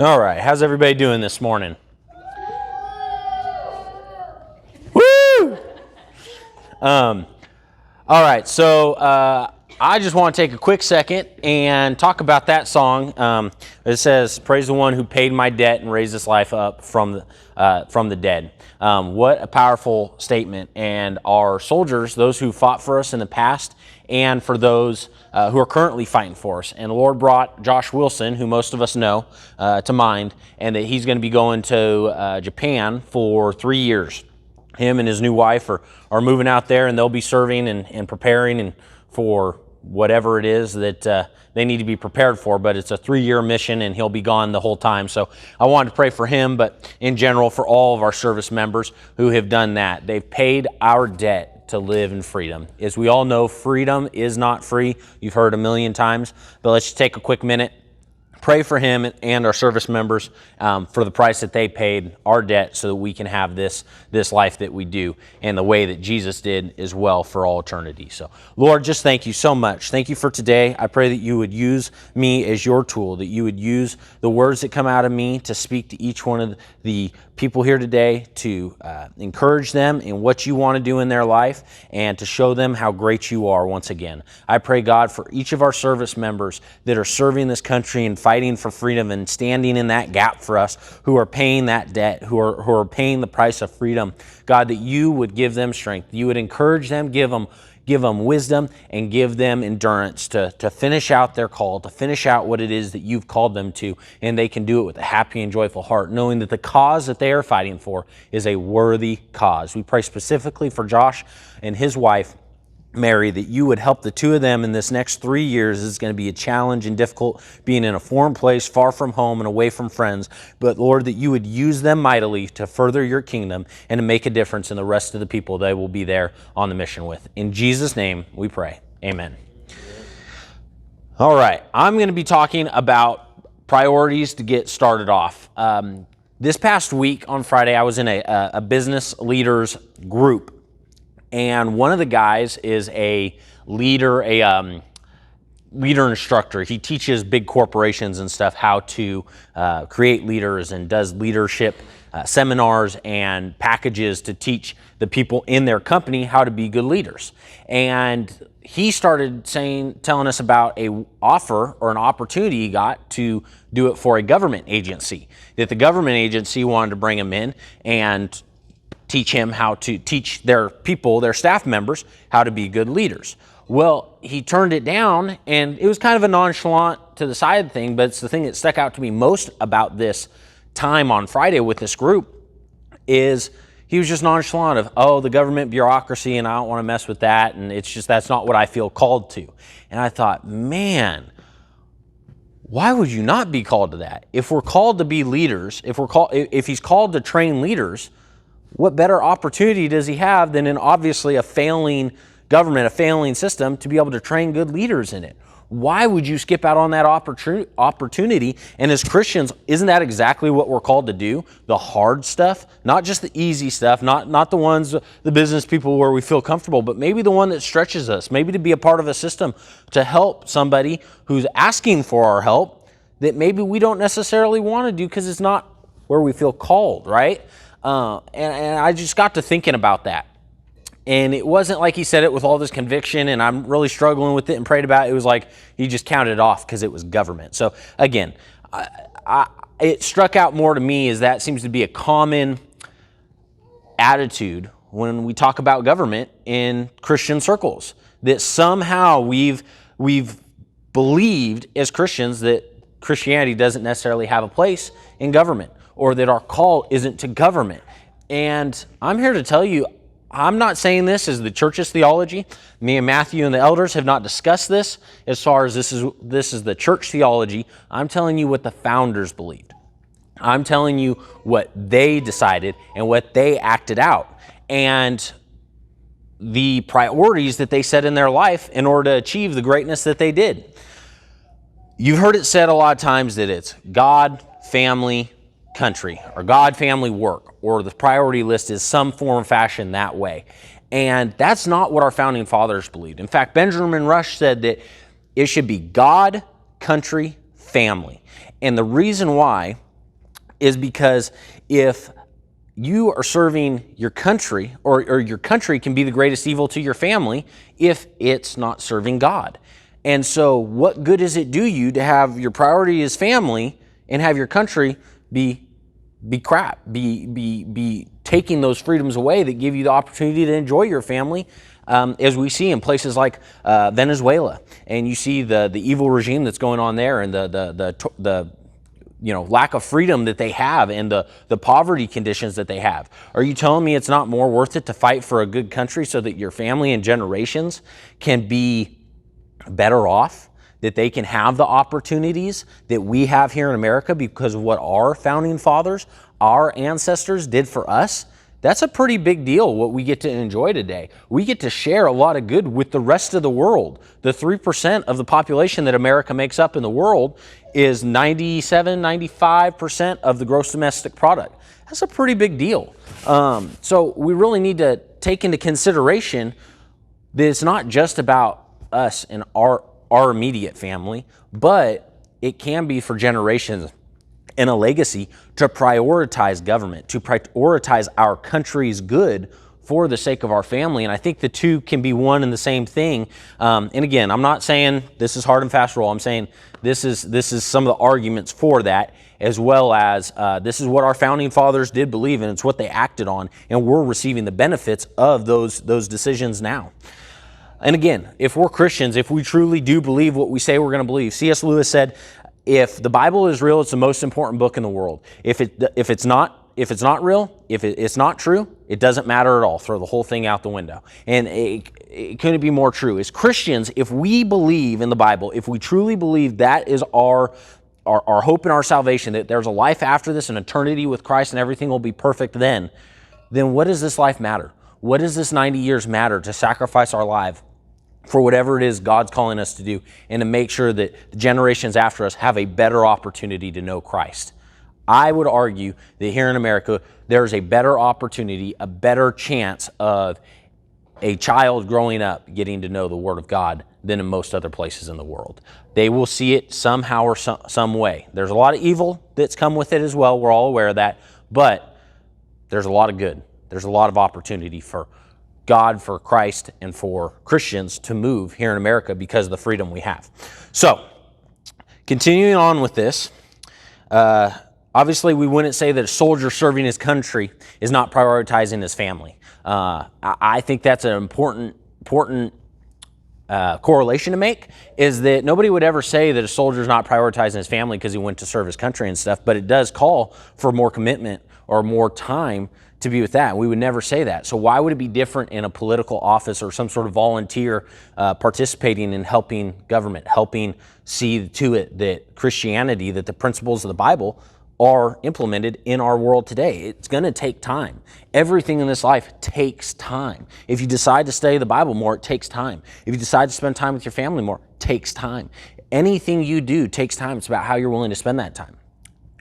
All right, how's everybody doing this morning? Woo! All right, so I just want to take a quick second and talk about that song. It says, "Praise the one who paid my debt and raised this life up from the dead." What a powerful statement. And our soldiers, those who fought for us in the past, and for those who are currently fighting for us. And the Lord brought Josh Wilson, who most of us know, to mind, and that he's going to be going to Japan for 3 years. Him and his new wife are moving out there, and they'll be serving and preparing and for whatever it is that they need to be prepared for. But it's a 3-year mission, and he'll be gone the whole time. So I wanted to pray for him, but in general for all of our service members who have done that. They've paid our debt to live in freedom. As we all know, freedom is not free. You've heard a million times, but let's just take a quick minute. Pray for him and our service members for the price that they paid, our debt, so that we can have this life that we do and the way that Jesus did as well for all eternity. So, Lord, just thank you so much. Thank you for today. I pray that you would use me as your tool, that you would use the words that come out of me to speak to each one of the people here today, to encourage them in what you want to do in their life and to show them how great you are once again. I pray, God, for each of our service members that are serving this country and fighting for freedom and standing in that gap for us, who are paying that debt, who are paying the price of freedom. God, that you would give them strength. You would encourage them, give them wisdom, and give them endurance to finish out their call, to finish out what it is that you've called them to, and they can do it with a happy and joyful heart, knowing that the cause that they are fighting for is a worthy cause. We pray specifically for Josh and his wife, Mary, that you would help the two of them in this next 3 years. It's going to be a challenge and difficult being in a foreign place, far from home and away from friends. But Lord, that you would use them mightily to further your kingdom and to make a difference in the rest of the people they will be there on the mission with. In Jesus' name we pray. Amen. All right, I'm going to be talking about priorities to get started off. This past week on Friday, I was in a business leaders group. And one of the guys is a leader, leader instructor. He teaches big corporations and stuff how to create leaders, and does leadership seminars and packages to teach the people in their company how to be good leaders. And he started telling us about a offer or an opportunity he got to do it for a government agency. That the government agency wanted to bring him in and teach him how to teach their people, their staff members, how to be good leaders. Well, he turned it down, and it was kind of a nonchalant to the side thing, but it's the thing that stuck out to me most about this time on Friday with this group is he was just nonchalant of, oh, the government bureaucracy, and I don't want to mess with that, and it's just, that's not what I feel called to. And I thought, man, why would you not be called to that? If we're called to be leaders, if he's called to train leaders, what better opportunity does he have than in obviously a failing government, a failing system, to be able to train good leaders in it? Why would you skip out on that opportunity? And as Christians, isn't that exactly what we're called to do? The hard stuff, not just the easy stuff, not the ones, the business people where we feel comfortable, but maybe the one that stretches us, maybe to be a part of a system to help somebody who's asking for our help that maybe we don't necessarily want to do because it's not where we feel called, right? And I just got to thinking about that. And it wasn't like he said it with all this conviction and I'm really struggling with it and prayed about it. It was like he just counted it off because it was government. So again, it struck out more to me as that seems to be a common attitude when we talk about government in Christian circles. That somehow we've believed as Christians that Christianity doesn't necessarily have a place in government, or that our call isn't to government. And I'm here to tell you, I'm not saying this as the church's theology. Me and Matthew and the elders have not discussed this as far as this is the church theology. I'm telling you what the founders believed. I'm telling you what they decided and what they acted out, and the priorities that they set in their life in order to achieve the greatness that they did. You've heard it said a lot of times that it's God, family, country, or God, family, work, or the priority list is some form of fashion that way. And that's not what our founding fathers believed. In fact, Benjamin Rush said that it should be God, country, family. And the reason why is because if you are serving your country, or your country can be the greatest evil to your family if it's not serving God. And so what good does it do you to have your priority as family and have your country be crap, be taking those freedoms away that give you the opportunity to enjoy your family, as we see in places like Venezuela, and you see the evil regime that's going on there, and the lack of freedom that they have, and the poverty conditions that they have. Are you telling me it's not more worth it to fight for a good country so that your family and generations can be better off, that they can have the opportunities that we have here in America because of what our founding fathers, our ancestors did for us? That's a pretty big deal, what we get to enjoy today. We get to share a lot of good with the rest of the world. The 3% of the population that America makes up in the world is 97, 95% of the gross domestic product. That's a pretty big deal. So we really need to take into consideration that it's not just about us and our immediate family, but it can be for generations and a legacy to prioritize government, to prioritize our country's good for the sake of our family. And I think the two can be one and the same thing. And again, I'm not saying this is hard and fast rule. I'm saying this is some of the arguments for that, as well as this is what our founding fathers did believe, and it's what they acted on, and we're receiving the benefits of those decisions now. And again, if we're Christians, if we truly do believe what we say we're going to believe, C.S. Lewis said, if the Bible is real, it's the most important book in the world. If it's not real, if it's not true, it doesn't matter at all. Throw the whole thing out the window. And it couldn't be more true. As Christians, if we believe in the Bible, if we truly believe that is our hope and our salvation, that there's a life after this, an eternity with Christ, and everything will be perfect then what does this life matter? What does this 90 years matter to sacrifice our life for whatever it is God's calling us to do, and to make sure that the generations after us have a better opportunity to know Christ? I would argue that here in America, there's a better opportunity, a better chance of a child growing up getting to know the Word of God than in most other places in the world. They will see it somehow or some way. There's a lot of evil that's come with it as well. We're all aware of that. But there's a lot of good. There's a lot of opportunity for God, for Christ, and for Christians to move here in America because of the freedom we have. So, continuing on with this, obviously we wouldn't say that a soldier serving his country is not prioritizing his family. I think that's an important correlation to make, is that nobody would ever say that a soldier's not prioritizing his family because he went to serve his country and stuff, but it does call for more commitment or more time to be with that. We would never say that. So why would it be different in a political office or some sort of volunteer participating in helping government, helping see to it that Christianity, that the principles of the Bible are implemented in our world today? It's going to take time. Everything in this life takes time. If you decide to study the Bible more, it takes time. If you decide to spend time with your family more, it takes time. Anything you do takes time. It's about how you're willing to spend that time.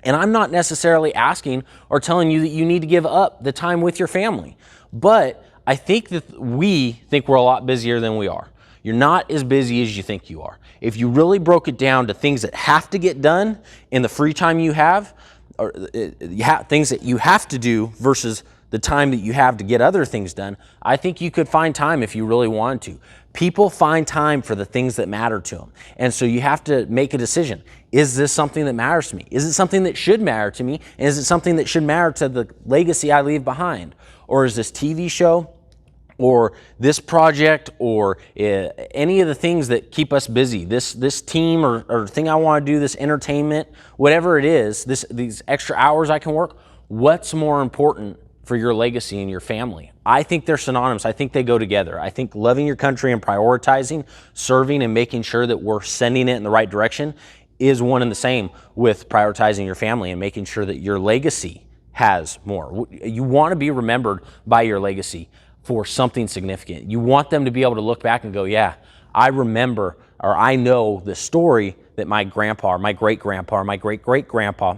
And I'm not necessarily asking or telling you that you need to give up the time with your family. But I think that we think we're a lot busier than we are. You're not as busy as you think you are. If you really broke it down to things that have to get done in the free time you have, or things that you have to do versus the time that you have to get other things done, I think you could find time if you really wanted to. People find time for the things that matter to them. And so you have to make a decision. Is this something that matters to me? Is it something that should matter to me? And is it something that should matter to the legacy I leave behind? Or is this TV show, or this project, or any of the things that keep us busy, this team or thing I want to do, this entertainment, whatever it is, these extra hours I can work, what's more important for your legacy and your family? I think they're synonymous. I think they go together. I think loving your country and prioritizing, serving, and making sure that we're sending it in the right direction is one and the same with prioritizing your family and making sure that your legacy has more. You want to be remembered by your legacy for something significant. You want them to be able to look back and go, yeah, I remember, or I know the story that my grandpa, or my great-grandpa, or my great-great-grandpa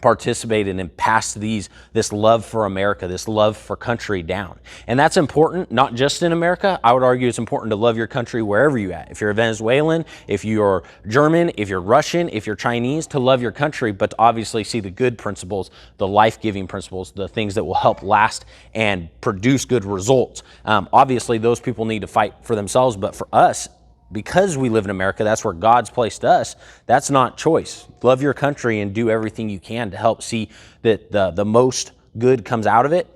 participated and passed this love for America, this love for country down. And that's important, not just in America. I would argue it's important to love your country wherever you're at. If you're a Venezuelan, if you're German, if you're Russian, if you're Chinese, to love your country, but to obviously see the good principles, the life-giving principles, the things that will help last and produce good results. Obviously, those people need to fight for themselves, but for us, because we live in America, that's where God's placed us. That's not choice. Love your country and do everything you can to help see that the most good comes out of it,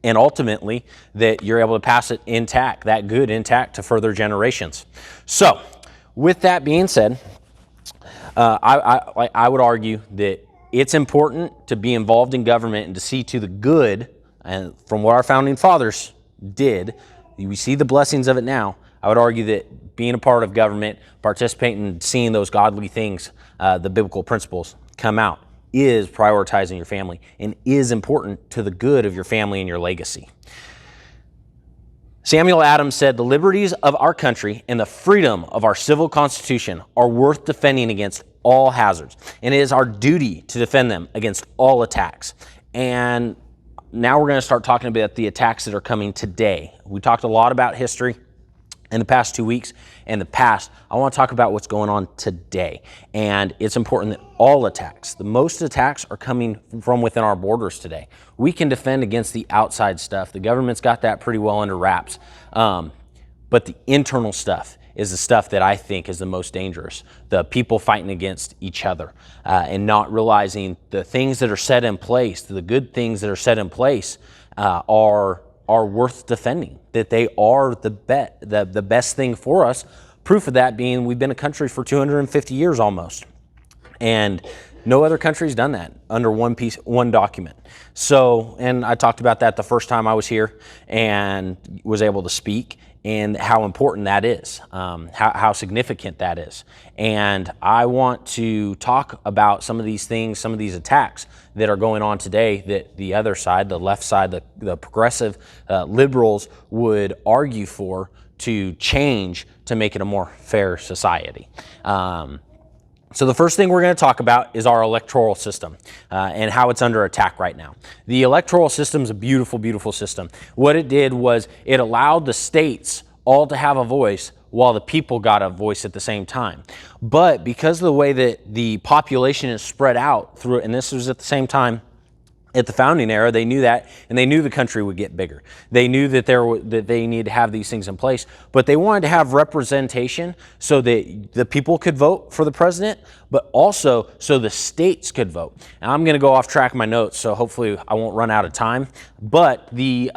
and ultimately that you're able to pass it intact, that good intact, to further generations. So with that being said, I would argue that it's important to be involved in government and to see to the good, and from what our founding fathers did, we see the blessings of it now. I would argue that being a part of government, participating and seeing those godly things, the biblical principles come out, is prioritizing your family and is important to the good of your family and your legacy. Samuel Adams said, "The liberties of our country and the freedom of our civil constitution are worth defending against all hazards, and it is our duty to defend them against all attacks." And now we're going to start talking about the attacks that are coming today. We talked a lot about history in the past 2 weeks. In the past, I want to talk about what's going on today. And it's important that all attacks, the most attacks, are coming from within our borders today. We can defend against the outside stuff. The government's got that pretty well under wraps. But the internal stuff is the stuff that I think is the most dangerous. The people fighting against each other and not realizing the things that are set in place, the good things that are set in place are worth defending, that they are the best thing for us. Proof of that being we've been a country for 250 years almost. And no other country's done that under one document. So, and I talked about that the first time I was here and was able to speak, and how important that is, how significant that is. And I want to talk about some of these things, some of these attacks that are going on today that the other side, the left side, the progressive liberals would argue for to change to make it a more fair society. So the first thing we're going to talk about is our electoral system and how it's under attack right now. The electoral system is a beautiful, beautiful system. What it did was it allowed the states all to have a voice while the people got a voice at the same time. But because of the way that the population is spread out through, and this was at the same time at the founding era, they knew that, and they knew the country would get bigger. They knew that they needed to have these things in place, but they wanted to have representation so that the people could vote for the president, but also so the states could vote. And I'm going to go off track of my notes, so hopefully I won't run out of time. But the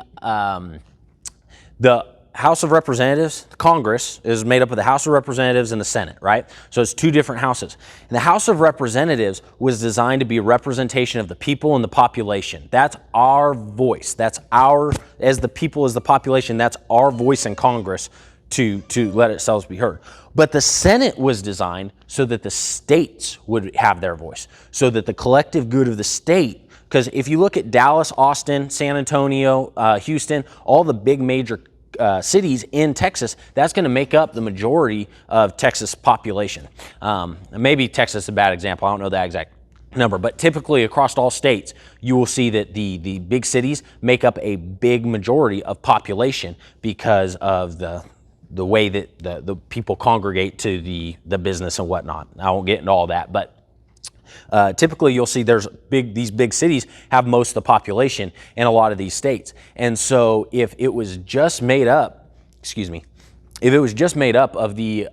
House of Representatives, Congress, is made up of the House of Representatives and the Senate, right? So it's two different houses. And the House of Representatives was designed to be a representation of the people and the population. That's our voice. That's our, as the people, as the population, that's our voice in Congress to let itself be heard. But the Senate was designed so that the states would have their voice, so that the collective good of the state, because if you look at Dallas, Austin, San Antonio, Houston, all the big major cities in Texas, that's going to make up the majority of Texas population. Maybe Texas is a bad example. I don't know the exact number, but typically across all states, you will see that the big cities make up a big majority of population because of the way that the people congregate to the business and whatnot. I won't get into all that, but typically you'll see these big cities have most of the population in a lot of these states. And so if it was just made up, if it was just made up of the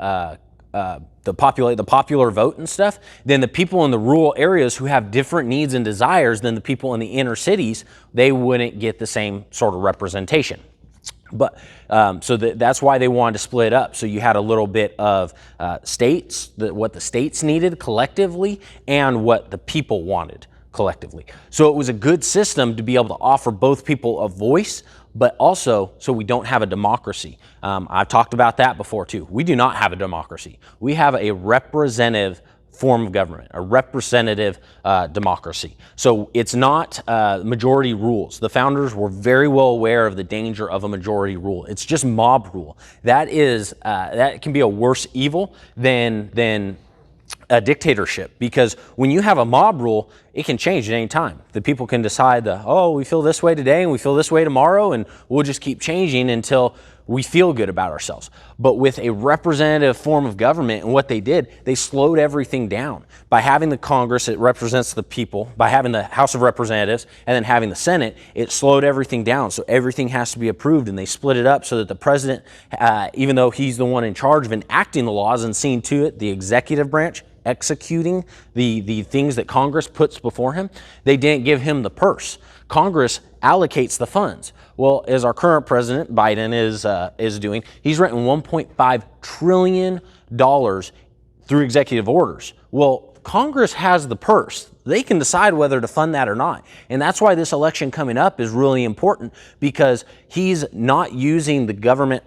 popular vote and stuff, then the people in the rural areas who have different needs and desires than the people in the inner cities, they wouldn't get the same sort of representation. But so that's why they wanted to split up. So you had a little bit of states, what the states needed collectively and what the people wanted collectively. So it was a good system to be able to offer both people a voice, but also so we don't have a democracy. I've talked about that before too. We do not have a democracy. We have a representative form of government, a representative democracy. So it's not majority rules. The founders were very well aware of the danger of a majority rule. It's just mob rule. That can be a worse evil than a dictatorship, because when you have a mob rule, it can change at any time. The people can decide oh, we feel this way today and we feel this way tomorrow, and we'll just keep changing until we feel good about ourselves. But with a representative form of government, and what they did, they slowed everything down. By having the Congress, it represents the people. By having the House of Representatives and then having the Senate, it slowed everything down. So everything has to be approved, and they split it up so that the president, even though he's the one in charge of enacting the laws and seeing to it, the executive branch executing the things that Congress puts before him, they didn't give him the purse. Congress allocates the funds. Well, as our current president, Biden, is doing, he's written $1.5 trillion through executive orders. Well, Congress has the purse. They can decide whether to fund that or not. And that's why this election coming up is really important, because he's not using the government.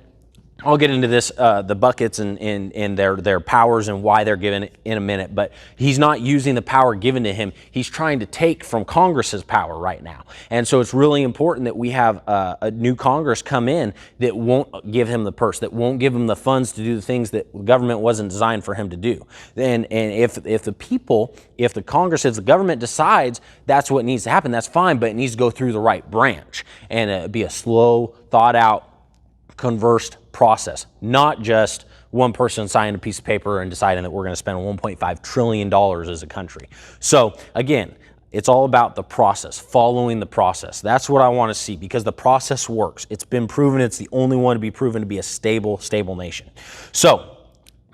I'll get into this, the buckets and their powers and why they're given it in a minute, but he's not using the power given to him. He's trying to take from Congress's power right now. And so it's really important that we have a new Congress come in that won't give him the purse, that won't give him the funds to do the things that the government wasn't designed for him to do. And if the Congress, if the government decides that's what needs to happen, that's fine, but it needs to go through the right branch and be a slow, thought out, conversed process, not just one person signing a piece of paper and deciding that we're going to spend $1.5 trillion as a country. So again, it's all about the process, following the process. That's what I want to see, because the process works. It's been proven. It's the only one to be proven to be a stable nation. So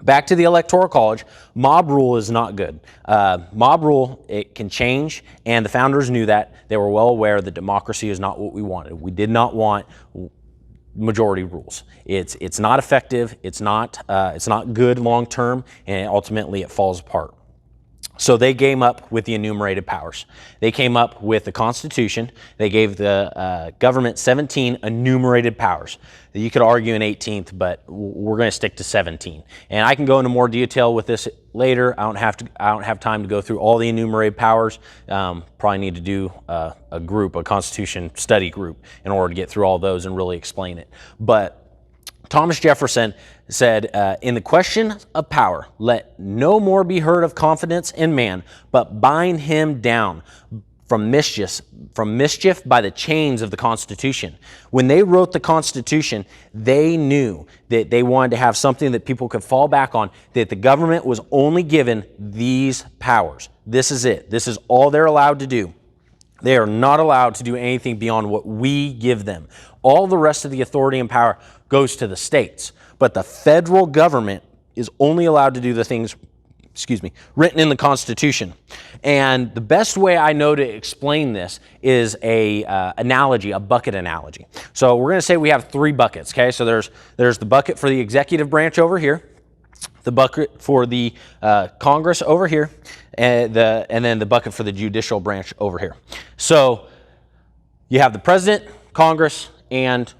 back to the Electoral College, mob rule is not good. Mob rule, it can change, and the founders knew that. They were well aware that democracy is not what we wanted. We did not want majority rules. It's not effective. It's not good long term, and ultimately it falls apart. So they came up with the enumerated powers. They came up with the Constitution. They gave the government 17 enumerated powers. You could argue an 18th, but we're going to stick to 17. And I can go into more detail with this later. I don't have time to go through all the enumerated powers. Probably need to do a Constitution study group, in order to get through all those and really explain it. But Thomas Jefferson said, in the question of power, let no more be heard of confidence in man, but bind him down from mischief by the chains of the Constitution. When they wrote the Constitution, they knew that they wanted to have something that people could fall back on, that the government was only given these powers. This is it. This is all they're allowed to do. They are not allowed to do anything beyond what we give them. All the rest of the authority and power goes to the states. But the federal government is only allowed to do the things, written in the Constitution. And the best way I know to explain this is a bucket analogy. So we're going to say we have 3 buckets, okay? So there's the bucket for the executive branch over here, the bucket for the Congress over here, and then the bucket for the judicial branch over here. So you have the president, Congress, and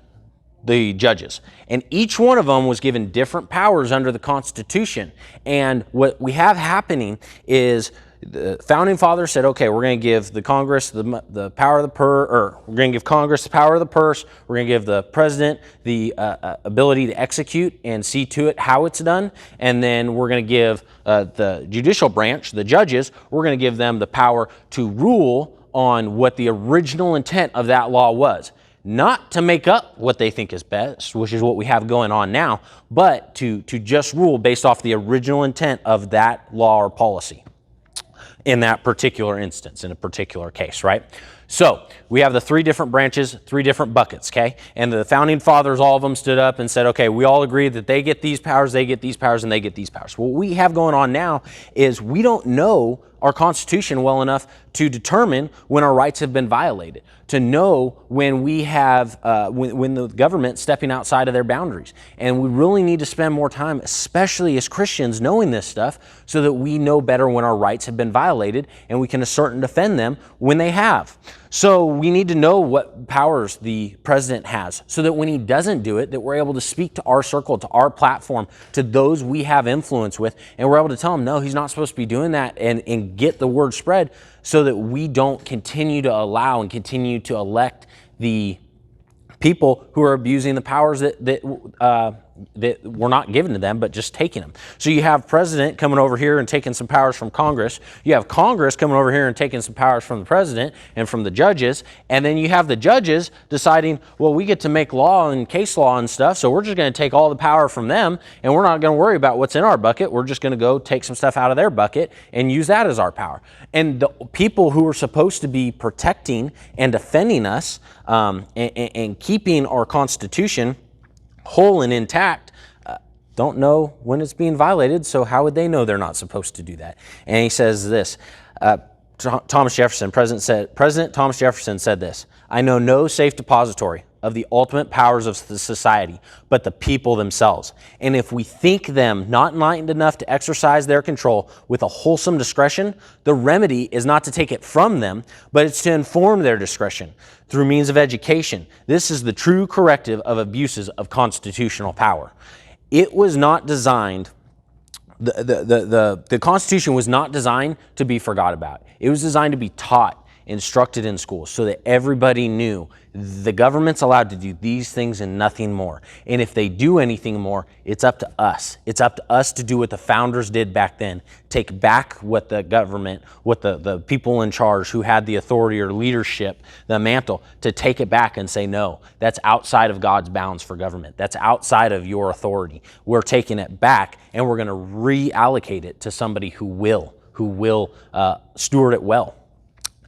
the judges. And each one of them was given different powers under the Constitution. And what we have happening is the founding fathers said, okay, we're going to give the Congress the power of the purse, or we're going to give Congress the power of the purse. We're going to give the president the ability to execute and see to it how it's done. And then we're going to give the judicial branch, the judges, we're going to give them the power to rule on what the original intent of that law was. Not to make up what they think is best, which is what we have going on now, but to just rule based off the original intent of that law or policy in that particular instance, in a particular case, right? So we have the 3 different branches, 3 different buckets, okay? And the founding fathers, all of them stood up and said, okay, we all agree that they get these powers, they get these powers, and they get these powers. What we have going on now is we don't know our Constitution well enough to determine when our rights have been violated, to know when we have, when the government's stepping outside of their boundaries. And we really need to spend more time, especially as Christians, knowing this stuff so that we know better when our rights have been violated and we can assert and defend them when they have. So we need to know what powers the president has so that when he doesn't do it, that we're able to speak to our circle, to our platform, to those we have influence with, and we're able to tell him, no, he's not supposed to be doing that, and get the word spread so that we don't continue to allow and continue to elect the people who are abusing the powers that that were not given to them, but just taking them. So you have president coming over here and taking some powers from Congress. You have Congress coming over here and taking some powers from the president and from the judges. And then you have the judges deciding, well, we get to make law and case law and stuff, so we're just going to take all the power from them, and we're not going to worry about what's in our bucket. We're just going to go take some stuff out of their bucket and use that as our power. And the people who are supposed to be protecting and defending us and keeping our Constitution whole and intact don't know when it's being violated, so how would they know they're not supposed to do that? And he says this, Thomas Jefferson, President Thomas Jefferson said this, "I know no safe depository of the ultimate powers of the society, but the people themselves. And if we think them not enlightened enough to exercise their control with a wholesome discretion, the remedy is not to take it from them, but it's to inform their discretion through means of education. This is the true corrective of abuses of constitutional power." It was not designed, the Constitution was not designed to be forgot about. It was designed to be taught, instructed in schools so that everybody knew the government's allowed to do these things and nothing more. And if they do anything more, it's up to us. It's up to us to do what the founders did back then. Take back what the government, what the people in charge who had the authority or leadership, the mantle, to take it back and say, no, that's outside of God's bounds for government. That's outside of your authority. We're taking it back and we're going to reallocate it to somebody who will steward it well.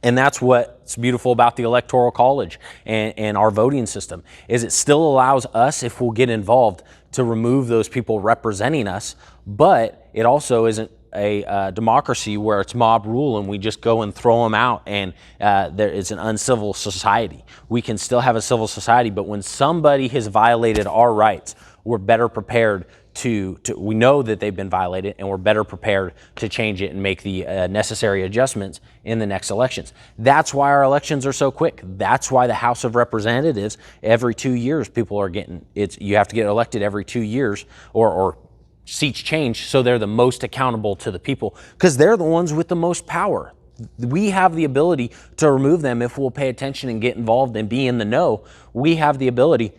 And that's what's beautiful about the Electoral College and our voting system, is it still allows us, if we'll get involved, to remove those people representing us, but it also isn't a democracy where it's mob rule and we just go and throw them out and there is an uncivil society. We can still have a civil society, but when somebody has violated our rights, we're better prepared we know that they've been violated, and we're better prepared to change it and make the necessary adjustments in the next elections. That's why our elections are so quick. That's why the House of Representatives, every 2 years, people are getting, you have to get elected every 2 years or seats change, so they're the most accountable to the people, because they're the ones with the most power. We have the ability to remove them if we'll pay attention and get involved and be in the know. We have the ability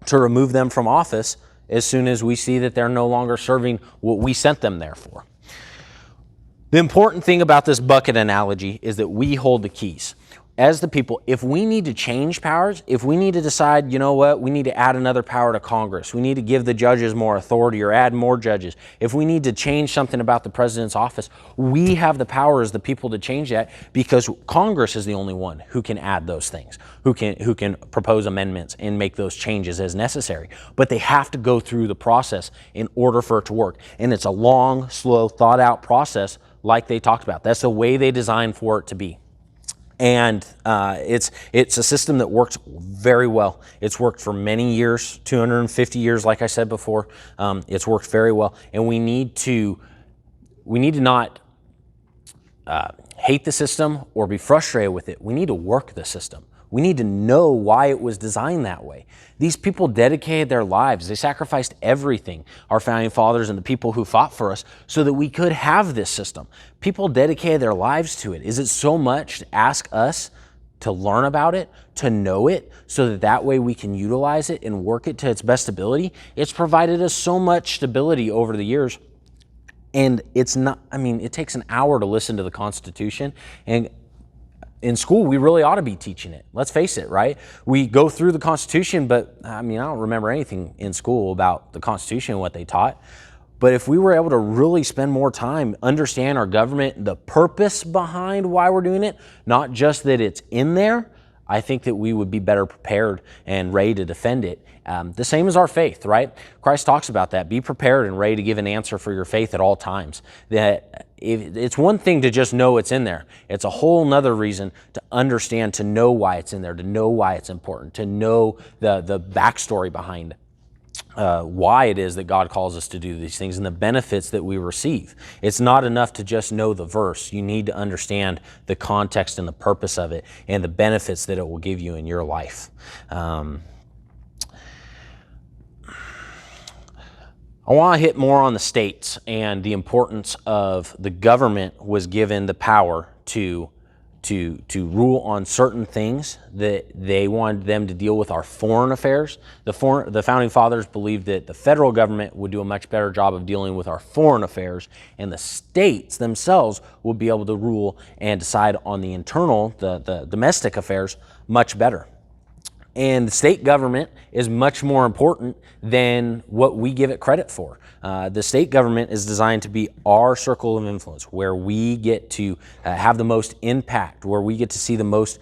to remove them from office as soon as we see that they're no longer serving what we sent them there for. The important thing about this bucket analogy is that we hold the keys. As the people, if we need to change powers, if we need to decide, you know what, we need to add another power to Congress, we need to give the judges more authority or add more judges, if we need to change something about the president's office, we have the power as the people to change that, because Congress is the only one who can add those things, who can propose amendments and make those changes as necessary. But they have to go through the process in order for it to work. And it's a long, slow, thought out process like they talked about. That's the way they designed for it to be. And it's a system that works very well. It's worked for many years, 250 years, like I said before. It's worked very well, and we need to not hate the system or be frustrated with it. We need to work the system. We need to know why it was designed that way. These people dedicated their lives. They sacrificed everything, our founding fathers and the people who fought for us, so that we could have this system. People dedicated their lives to it. Is it so much to ask us to learn about it, to know it, so that way we can utilize it and work it to its best ability? It's provided us so much stability over the years. And it's not, I mean, it takes an hour to listen to the Constitution, and in school, we really ought to be teaching it. Let's face it, right? We go through the Constitution, but I mean, I don't remember anything in school about the Constitution and what they taught. But if we were able to really spend more time, understand our government, the purpose behind why we're doing it, not just that it's in there, I think that we would be better prepared and ready to defend it. The same as our faith, right? Christ talks about that. Be prepared and ready to give an answer for your faith at all times. That it's one thing to just know it's in there. It's a whole nother reason to understand, to know why it's in there, to know why it's important, to know the backstory behind why it is that God calls us to do these things and the benefits that we receive. It's not enough to just know the verse. You need to understand the context and the purpose of it and the benefits that it will give you in your life. I want to hit more on the states and the importance of the government was given the power to to rule on certain things, that they wanted them to deal with our foreign affairs. The founding fathers believed that the federal government would do a much better job of dealing with our foreign affairs, and the states themselves would be able to rule and decide on the internal, the domestic affairs much better. And the state government is much more important than what we give it credit for. The state government is designed to be our circle of influence, where we get to have the most impact, where we get to see the most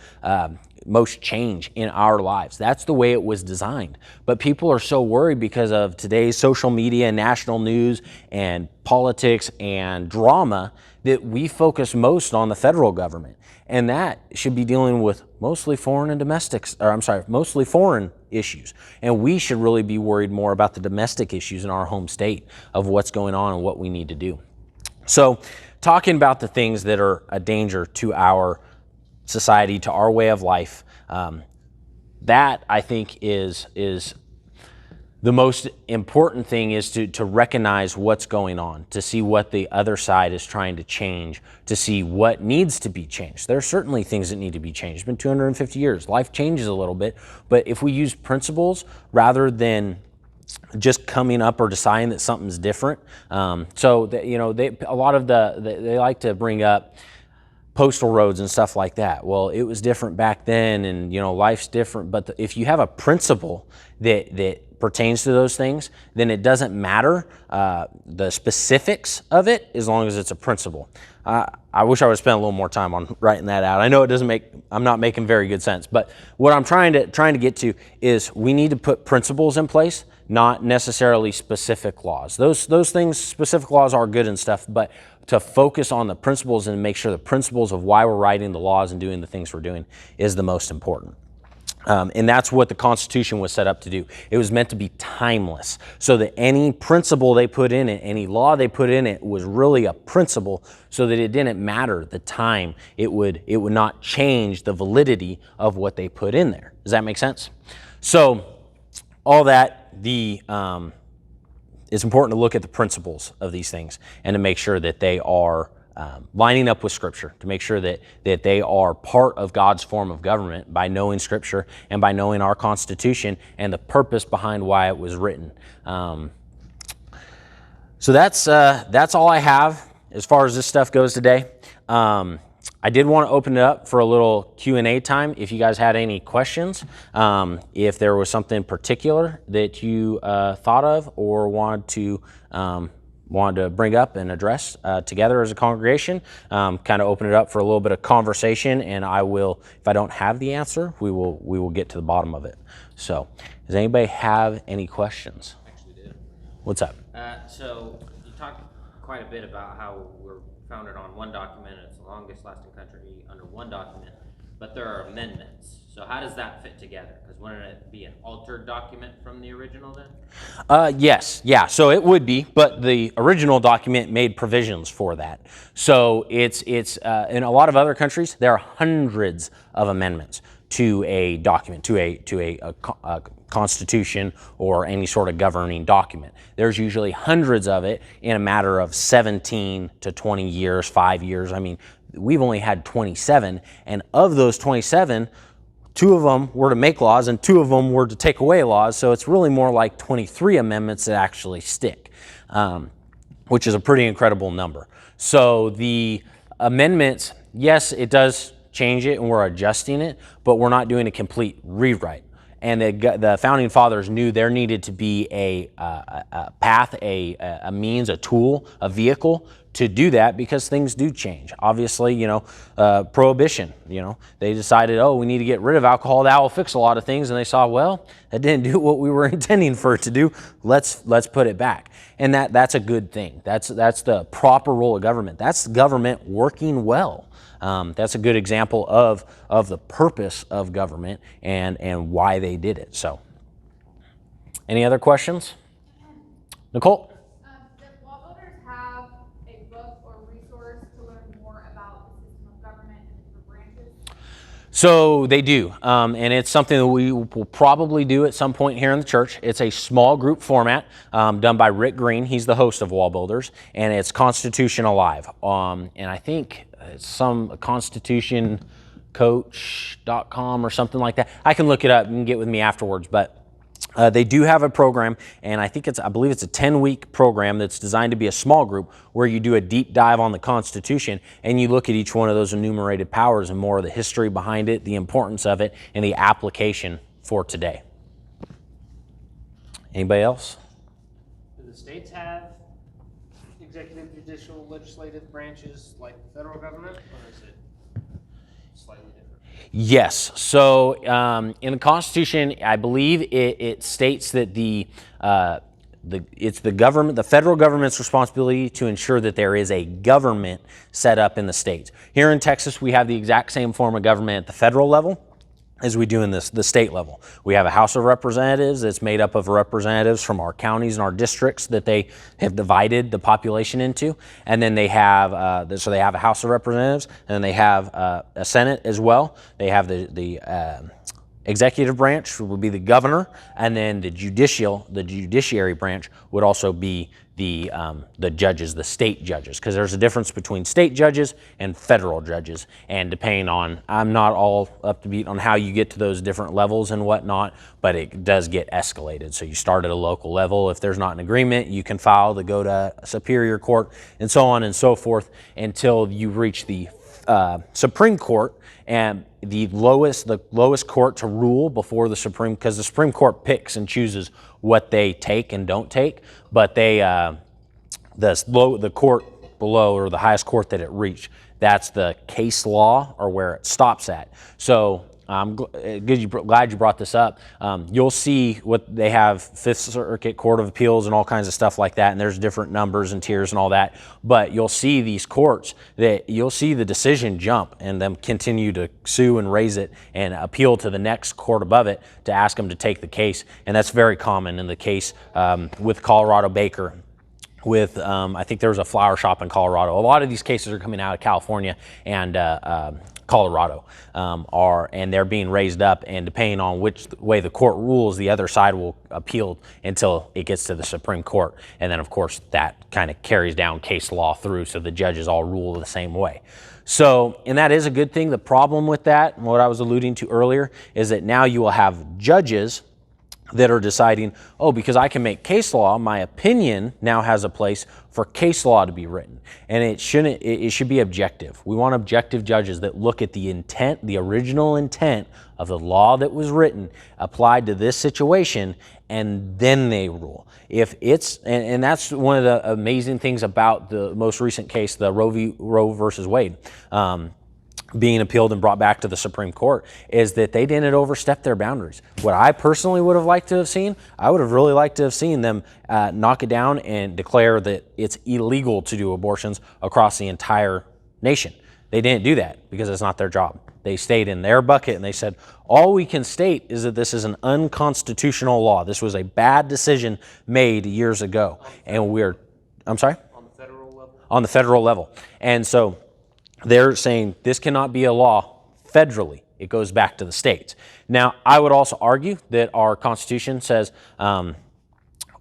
change in our lives. That's the way it was designed. But people are so worried because of today's social media, national news, and politics and drama that we focus most on the federal government. And that should be dealing with mostly foreign issues. And we should really be worried more about the domestic issues in our home state of what's going on and what we need to do. So talking about the things that are a danger to our society, to our way of life, that I think is the most important thing, is to recognize what's going on, to see what the other side is trying to change, to see what needs to be changed. There are certainly things that need to be changed. It's been 250 years. Life changes a little bit, but if we use principles rather than just coming up or deciding that something's different. They like to bring up postal roads and stuff like that. Well, it was different back then, and life's different. But if you have a principle that pertains to those things, then it doesn't matter the specifics of it, as long as it's a principle. I wish I would spend a little more time on writing that out. I know I'm not making very good sense, but what I'm trying to get to is we need to put principles in place, not necessarily specific laws. Those things, specific laws, are good and stuff, but to focus on the principles and make sure the principles of why we're writing the laws and doing the things we're doing is the most important. And that's what the Constitution was set up to do. It was meant to be timeless, so that any principle they put in it, any law they put in it, was really a principle, so that it didn't matter the time. It would not change the validity of what they put in there. Does that make sense? So all that, it's important to look at the principles of these things and to make sure that they are lining up with Scripture, to make sure that they are part of God's form of government by knowing Scripture and by knowing our Constitution and the purpose behind why it was written. So that's all I have as far as this stuff goes today. I did want to open it up for a little Q&A time if you guys had any questions. If there was something particular that you thought of or wanted to bring up and address together as a congregation, kind of open it up for a little bit of conversation, and I will, if I don't have the answer, we will get to the bottom of it. So, does anybody have any questions? Actually do. What's up? So you talked quite a bit about how we're founded on one document, and it's the longest lasting country under one document, but there are amendments. So how does that fit together? Because wouldn't it be an altered document from the original then? Yes, yeah, so it would be, but the original document made provisions for that. So it's in a lot of other countries, there are hundreds of amendments to a document, to a constitution or any sort of governing document. There's usually hundreds of it in a matter of 17 to 20 years, 5 years. I mean, we've only had 27, and of those 27, 2 of them were to make laws and 2 of them were to take away laws. So it's really more like 23 amendments that actually stick, which is a pretty incredible number. So the amendments, yes, it does change it and we're adjusting it, but we're not doing a complete rewrite. And the founding fathers knew there needed to be a path, a means, a tool, a vehicle to do that, because things do change. Obviously, prohibition, they decided, we need to get rid of alcohol. That will fix a lot of things. And they saw, well, that didn't do what we were intending for it to do. Let's put it back. And that's a good thing. That's the proper role of government. That's government working well. That's a good example of the purpose of government and why they did it. So, any other questions? Nicole? Does Wallbuilders have a book or resource to learn more about the system of government and the different branches? So they do, and it's something that we will probably do at some point here in the church. It's a small group format done by Rick Green. He's the host of Wallbuilders, and it's Constitution Alive. And I think it's some constitutioncoach.com or something like that. I can look it up and get with me afterwards, but they do have a program, and I believe it's a 10-week program that's designed to be a small group where you do a deep dive on the Constitution and you look at each one of those enumerated powers and more of the history behind it, the importance of it, and the application for today. Anybody else? Do the states have executive, judicial, legislative branches like the federal government, or is it slightly different? Yes. So in the Constitution, I believe it states that it's the federal government's responsibility to ensure that there is a government set up in the states. Here in Texas, we have the exact same form of government at the federal level as we do in the state level. We have a House of Representatives that's made up of representatives from our counties and our districts that they have divided the population into. And then they have, so they have a House of Representatives, and then they have a Senate as well. They have the executive branch would be the governor, and then the judiciary branch would also be the judges, the state judges, because there's a difference between state judges and federal judges. And depending on, I'm not all up to beat on how you get to those different levels and whatnot, but it does get escalated. So you start at a local level. If there's not an agreement, you can file to go to Superior Court and so on and so forth until you reach the Supreme Court, and the lowest court to rule before the Supreme, because the Supreme Court picks and chooses what they take and don't take, but the court below, or the highest court that it reached, that's the case law, or where it stops at. So I'm glad you brought this up. You'll see what they have, Fifth Circuit Court of Appeals and all kinds of stuff like that, and there's different numbers and tiers and all that. But you'll see these courts that you'll see the decision jump and them continue to sue and raise it and appeal to the next court above it to ask them to take the case. And that's very common in the case with Colorado Baker. With, I think there was a flower shop in Colorado. A lot of these cases are coming out of California and Colorado, and they're being raised up, and depending on which way the court rules, the other side will appeal until it gets to the Supreme Court. And then, of course, that kind of carries down case law through, so the judges all rule the same way. So, and that is a good thing. The problem with that, and what I was alluding to earlier, is that now you will have judges that are deciding, oh, because I can make case law, my opinion now has a place for case law to be written. And it should be objective. We want objective judges that look at the intent, the original intent of the law that was written, applied to this situation, and then they rule. If it's, and that's one of the amazing things about the most recent case, the Roe versus Wade, being appealed and brought back to the Supreme Court, is that they didn't overstep their boundaries. What I personally would have liked to have seen, I would have really liked to have seen them knock it down and declare that it's illegal to do abortions across the entire nation. They didn't do that because it's not their job. They stayed in their bucket and they said, all we can state is that this is an unconstitutional law. This was a bad decision made years ago. And I'm sorry? On the federal level? On the federal level. And so they're saying this cannot be a law federally. It goes back to the states. Now, I would also argue that our Constitution says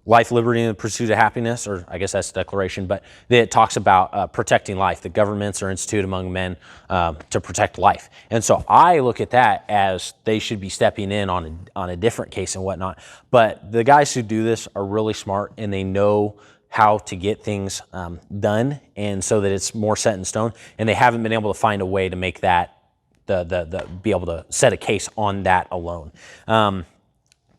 life, liberty, and the pursuit of happiness, or I guess that's the Declaration, but it talks about protecting life. The governments are instituted among men to protect life. And so I look at that as they should be stepping in on a different case and whatnot. But the guys who do this are really smart, and they know how to get things done, and so that it's more set in stone, and they haven't been able to find a way to make that be able to set a case on that alone.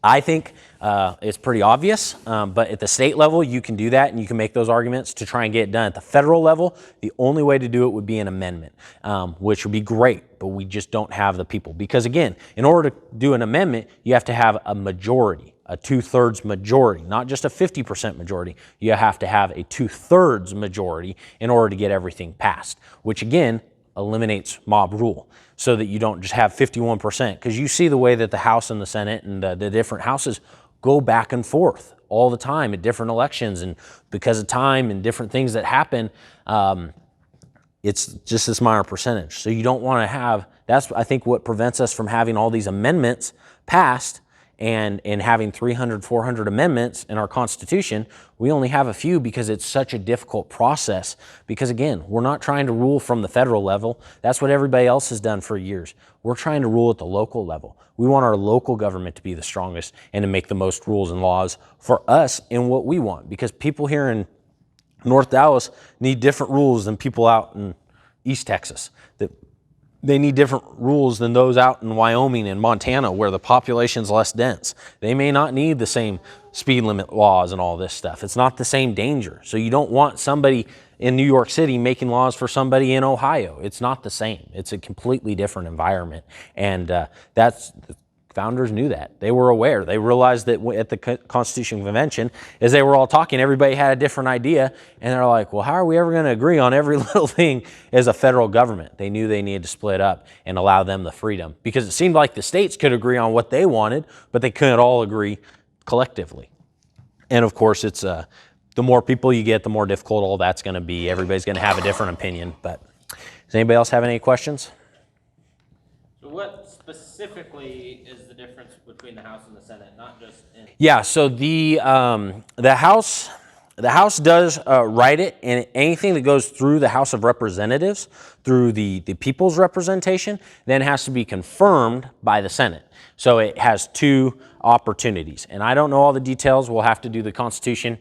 I think it's pretty obvious, but at the state level, you can do that, and you can make those arguments to try and get it done. At the federal level, the only way to do it would be an amendment, which would be great, but we just don't have the people. Because again, in order to do an amendment, you have to have a majority, a 2/3 majority, not just a 50% majority. You have to have a 2/3 majority in order to get everything passed, which again eliminates mob rule, so that you don't just have 51%. Because you see the way that the House and the Senate and the different houses go back and forth all the time at different elections, and because of time and different things that happen, it's just this minor percentage. So you don't want to have, that's I think what prevents us from having all these amendments passed And in having 300, 400 amendments in our Constitution, we only have a few because it's such a difficult process. Because again, we're not trying to rule from the federal level. That's what everybody else has done for years. We're trying to rule at the local level. We want our local government to be the strongest and to make the most rules and laws for us in what we want. Because people here in North Dallas need different rules than people out in East Texas. They need different rules than those out in Wyoming and Montana where the population's less dense. They may not need the same speed limit laws and all this stuff. It's not the same danger. So you don't want somebody in New York City making laws for somebody in Ohio. It's not the same. It's a completely different environment. And founders knew that. They were aware. They realized that at the Constitutional Convention, as they were all talking, everybody had a different idea. And they're like, well, how are we ever going to agree on every little thing as a federal government? They knew they needed to split up and allow them the freedom, because it seemed like the states could agree on what they wanted, but they couldn't all agree collectively. And of course, it's the more people you get, the more difficult all that's going to be. Everybody's going to have a different opinion. But does anybody else have any questions? So what specifically is the difference between the House and the Senate, not just in? Yeah, so the House does write it, and anything that goes through the House of Representatives, through the people's representation, then has to be confirmed by the Senate. So it has two opportunities, and I don't know all the details. We'll have to do the Constitution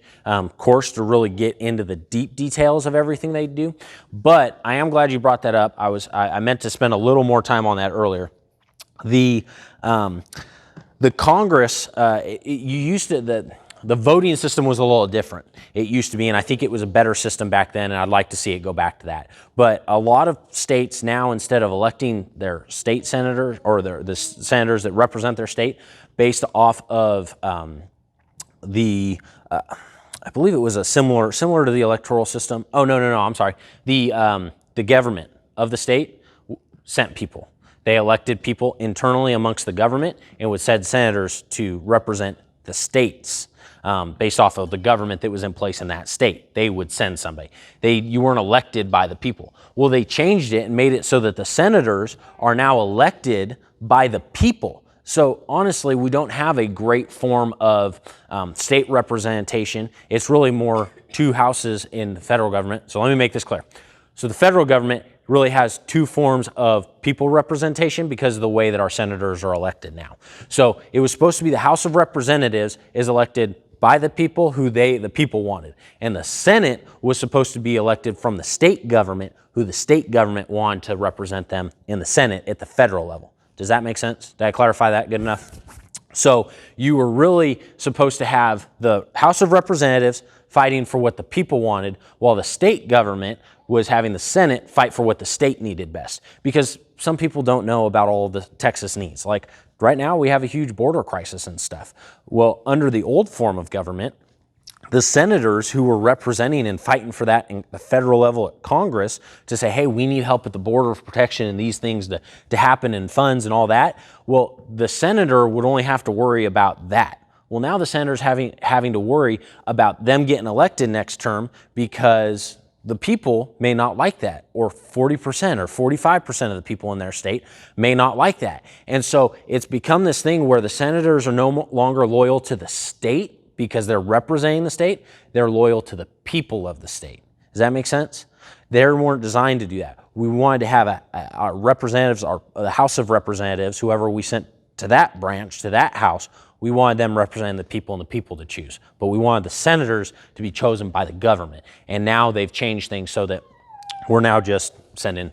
course to really get into the deep details of everything they do. But I am glad you brought that up. I meant to spend a little more time on that earlier. The Congress, the voting system was a little different. It used to be, and I think it was a better system back then, and I'd like to see it go back to that. But a lot of states now, instead of electing their state senators or the senators that represent their state based off of I believe it was a similar to the electoral system. Oh, no, I'm sorry. The government of the state sent people. They elected people internally amongst the government and would send senators to represent the states based off of the government that was in place in that state. They would send somebody. You weren't elected by the people. Well, they changed it and made it so that the senators are now elected by the people. So honestly, we don't have a great form of state representation. It's really more two houses in the federal government. So let me make this clear. So the federal government really has two forms of people representation because of the way that our senators are elected now. So it was supposed to be the House of Representatives is elected by the people who the people wanted. And the Senate was supposed to be elected from the state government who the state government wanted to represent them in the Senate at the federal level. Does that make sense? Did I clarify that good enough? So you were really supposed to have the House of Representatives fighting for what the people wanted, while the state government was having the Senate fight for what the state needed best. Because some people don't know about all of the Texas needs. Like right now we have a huge border crisis and stuff. Well, under the old form of government, the senators who were representing and fighting for that in the federal level at Congress to say, hey, we need help at the border protection and these things to happen and funds and all that. Well, the senator would only have to worry about that. Well, now the senator's having to worry about them getting elected next term because the people may not like that, or 40% or 45% of the people in their state may not like that. And so it's become this thing where the senators are no longer loyal to the state because they're representing the state. They're loyal to the people of the state. Does that make sense? They weren't designed to do that. We wanted to have our representatives, the House of Representatives, whoever we sent to that branch, to that house, we wanted them representing the people and the people to choose. But we wanted the senators to be chosen by the government. And now they've changed things so that we're now just sending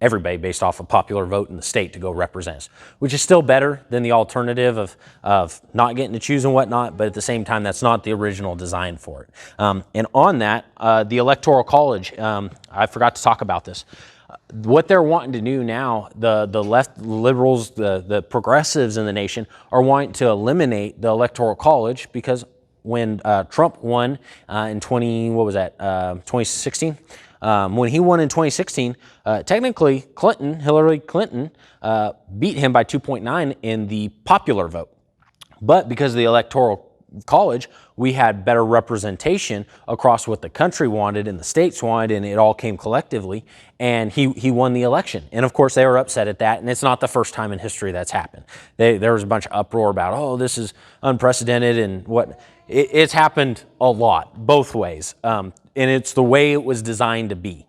everybody based off a popular vote in the state to go represent us, which is still better than the alternative of not getting to choose and whatnot, but at the same time, that's not the original design for it. And on that, the Electoral College, I forgot to talk about this. What they're wanting to do now, the left liberals, the progressives in the nation are wanting to eliminate the Electoral College because when Trump won in 2016, when he won in 2016, technically Hillary Clinton beat him by 2.9 in the popular vote. But because of the Electoral college, we had better representation across what the country wanted and the states wanted, and it all came collectively, and he won the election. And of course they were upset at that, and it's not the first time in history that's happened. There was a bunch of uproar about, oh, this is unprecedented, and what, it's happened a lot, both ways, and it's the way it was designed to be.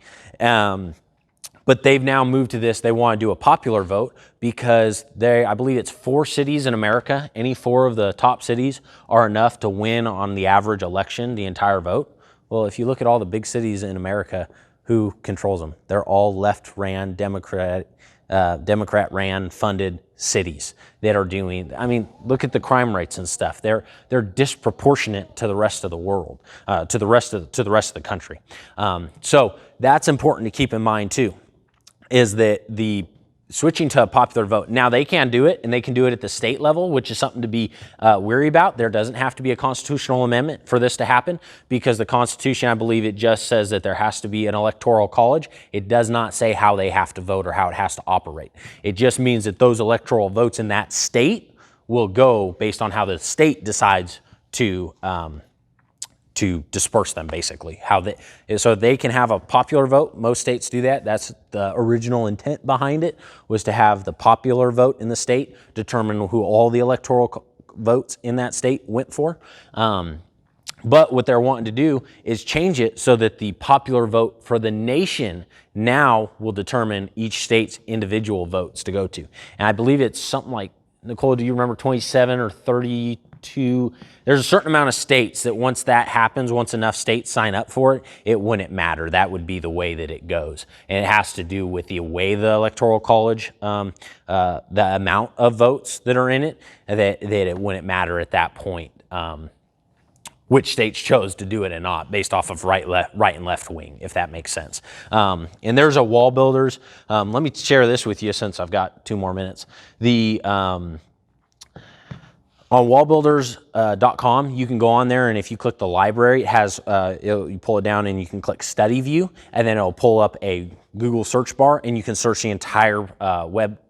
But they've now moved to this. They want to do a popular vote because I believe it's 4 cities in America. Any 4 of the top cities are enough to win on the average election, the entire vote. Well, if you look at all the big cities in America, who controls them? They're all left-ran, Democrat-ran funded cities that are doing, I mean, look at the crime rates and stuff. They're disproportionate to the rest of the world, to the rest of the country. So that's important to keep in mind too, is that the switching to a popular vote. Now they can do it, and they can do it at the state level, which is something to be weary about. There doesn't have to be a constitutional amendment for this to happen, because the Constitution, I believe, it just says that there has to be an electoral college. It does not say how they have to vote or how it has to operate. It just means that those electoral votes in that state will go based on how the state decides to disperse them, basically. So they can have a popular vote. Most states do that. That's the original intent behind it, was to have the popular vote in the state determine who all the electoral votes in that state went for. But what they're wanting to do is change it so that the popular vote for the nation now will determine each state's individual votes to go to. And I believe it's something like, Nicole, do you remember 27 or 32? There's a certain amount of states that once that happens, once enough states sign up for it, it wouldn't matter. That would be the way that it goes. And it has to do with the way the Electoral College, the amount of votes that are in it, that it wouldn't matter at that point which states chose to do it and not, based off of right and left wing, if that makes sense. And there's a Wall Builders. Let me share this with you since I've got 2 more minutes. On wallbuilders.com, you can go on there, and if you click the library, it has, you pull it down and you can click Study View, and then it'll pull up a Google search bar, and you can search the entire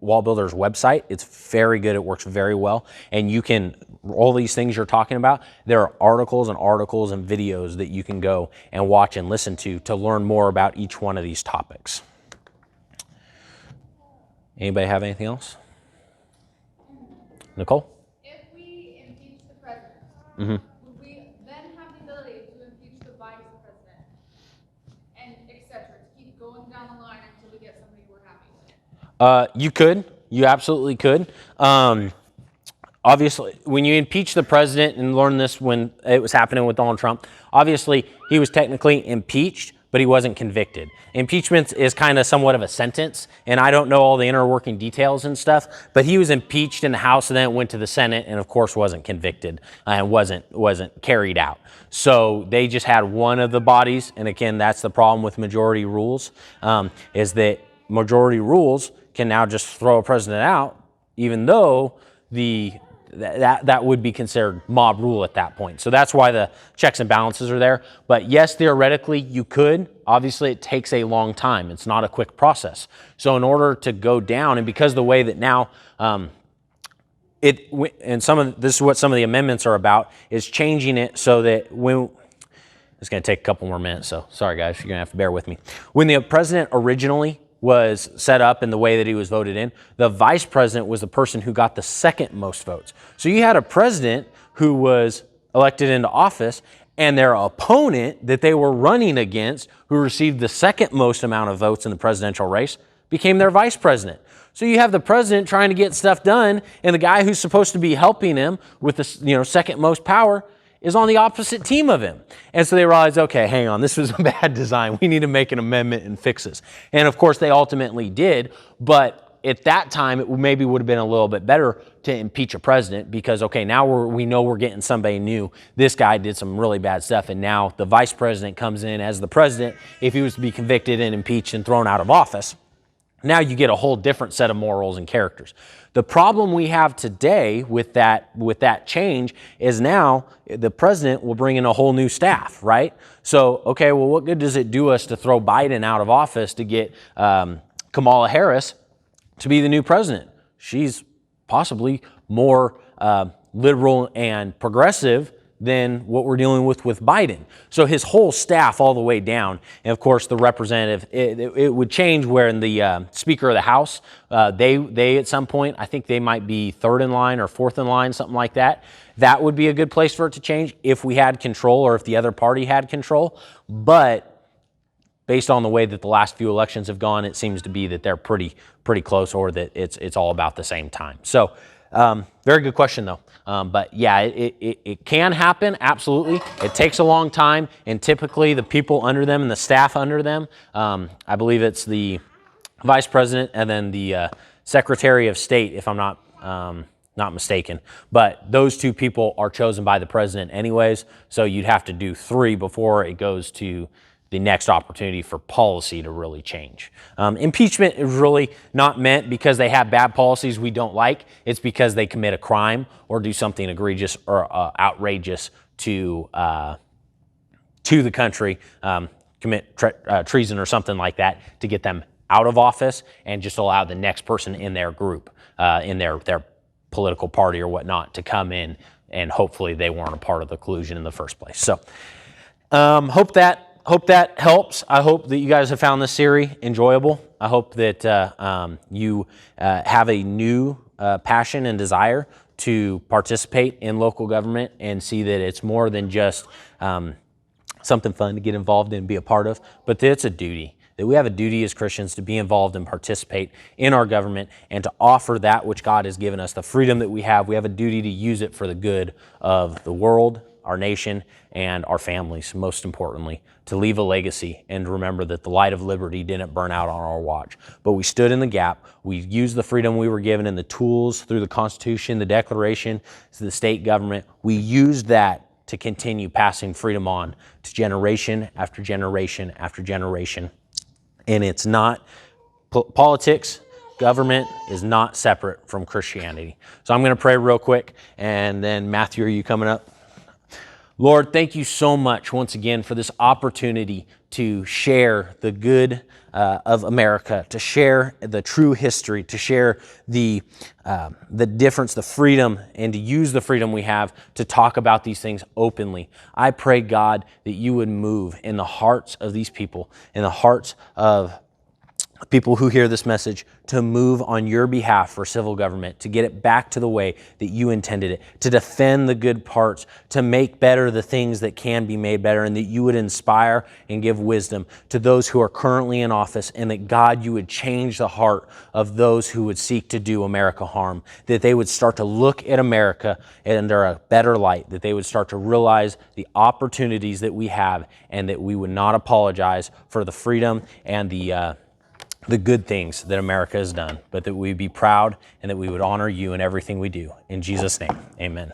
Wall Builders website. It's very good. It works very well. And you can, all these things you're talking about, there are articles and videos that you can go and watch and listen to learn more about each one of these topics. Anybody have anything else? Nicole? Mm-hmm. Would we then have the ability to impeach the vice president, and et cetera, to keep going down the line until we get somebody we're happy with? You could. You absolutely could. Obviously, when you impeach the president, and learned this when it was happening with Donald Trump, obviously he was technically impeached, but he wasn't convicted. Impeachment is kind of somewhat of a sentence, and I don't know all the inner working details and stuff, but he was impeached in the House, and then it went to the Senate, and of course wasn't convicted and wasn't carried out. So they just had one of the bodies, and again, that's the problem with majority rules, is that majority rules can now just throw a president out, even though that would be considered mob rule at that point. So that's why the checks and balances are there. But yes, theoretically you could. Obviously it takes a long time. It's not a quick process. So in order to go down, and because the way that now this is what some of the amendments are about, is changing it so that it's going to take a couple more minutes, so sorry guys, you're going to have to bear with me. When the president originally was set up in the way that he was voted in, the vice president was the person who got the second most votes. So you had a president who was elected into office, and their opponent that they were running against, who received the second most amount of votes in the presidential race, became their vice president. So you have the president trying to get stuff done, and the guy who's supposed to be helping him with the second most power is on the opposite team of him. And so they realized, okay, hang on, this was a bad design. We need to make an amendment and fix this. And of course they ultimately did, but at that time it maybe would have been a little bit better to impeach a president, because okay, now we know we're getting somebody new. This guy did some really bad stuff, and now the vice president comes in as the president. If he was to be convicted and impeached and thrown out of office, now you get a whole different set of morals and characters. The problem we have today with that change is now the president will bring in a whole new staff, right? So, okay, well, what good does it do us to throw Biden out of office to get Kamala Harris to be the new president? She's possibly more liberal and progressive than what we're dealing with Biden. So his whole staff all the way down, and of course the representative, it would change where in the Speaker of the House, they at some point, I think they might be third in line or fourth in line, something like that. That would be a good place for it to change if we had control or if the other party had control. But based on the way that the last few elections have gone, it seems to be that they're pretty close, or that it's all about the same time. So very good question though. But yeah, it can happen, absolutely. It takes a long time, and typically the people under them and the staff under them, I believe it's the Vice President and then the Secretary of State, if I'm not mistaken. But those two people are chosen by the President anyways, so you'd have to do 3 before it goes to the next opportunity for policy to really change. Impeachment is really not meant because they have bad policies we don't like. It's because they commit a crime or do something egregious or outrageous to the country, commit treason or something like that, to get them out of office and just allow the next person in their group, in their political party or whatnot, to come in, and hopefully they weren't a part of the collusion in the first place. So hope that helps. I hope that you guys have found this series enjoyable. I hope that you have a new passion and desire to participate in local government and see that it's more than just something fun to get involved in and be a part of, but that it's a duty. That we have a duty as Christians to be involved and participate in our government and to offer that which God has given us, the freedom that we have. We have a duty to use it for the good of the world, our nation, and our families, most importantly, to leave a legacy and remember that the light of liberty didn't burn out on our watch. But we stood in the gap. We used the freedom we were given and the tools through the Constitution, the Declaration, to the state government. We used that to continue passing freedom on to generation after generation after generation. And it's not politics. Government is not separate from Christianity. So I'm going to pray real quick, and then Matthew, are you coming up? Lord, thank you so much once again for this opportunity to share the good of America, to share the true history, to share the difference, the freedom, and to use the freedom we have to talk about these things openly. I pray, God, that you would move in the hearts of these people, in the hearts of people who hear this message, to move on your behalf for civil government, to get it back to the way that you intended it, to defend the good parts, to make better the things that can be made better, and that you would inspire and give wisdom to those who are currently in office, and that, God, you would change the heart of those who would seek to do America harm, that they would start to look at America under a better light, that they would start to realize the opportunities that we have, and that we would not apologize for the freedom and the good things that America has done, but that we would be proud and that we would honor you in everything we do. In Jesus' name, amen.